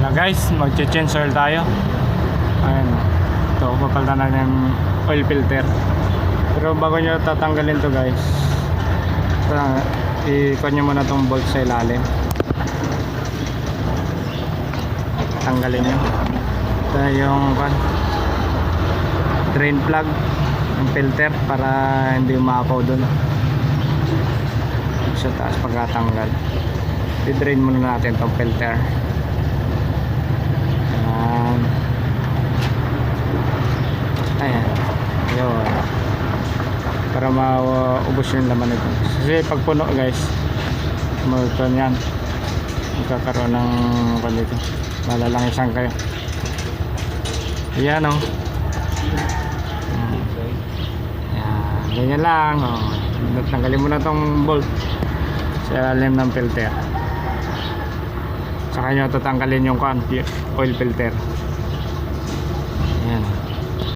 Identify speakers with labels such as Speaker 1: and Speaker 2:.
Speaker 1: Wala guys, mag-change oil tayo. Ayan. Ito, papalitan na yung oil filter. Pero bago nyo tatanggalin to guys, ikon nyo muna tong bolt sa ilalim. Tanggalin nyo. Ito yung drain plug ng filter para hindi umapaw dun sa taas pagkatanggal. I-drain muna natin tong filter. Ayan, yun, para maubos yung laman nito. Kasi pag puno guys, magkakaroon yan, magkakaroon ng dito, malalangisan kayo. Yan o. Yan, ganyan lang o. Tanggalin mo na tong bolt sa ilalim ng filter. Saka nyo tatanggalin yung oil filter.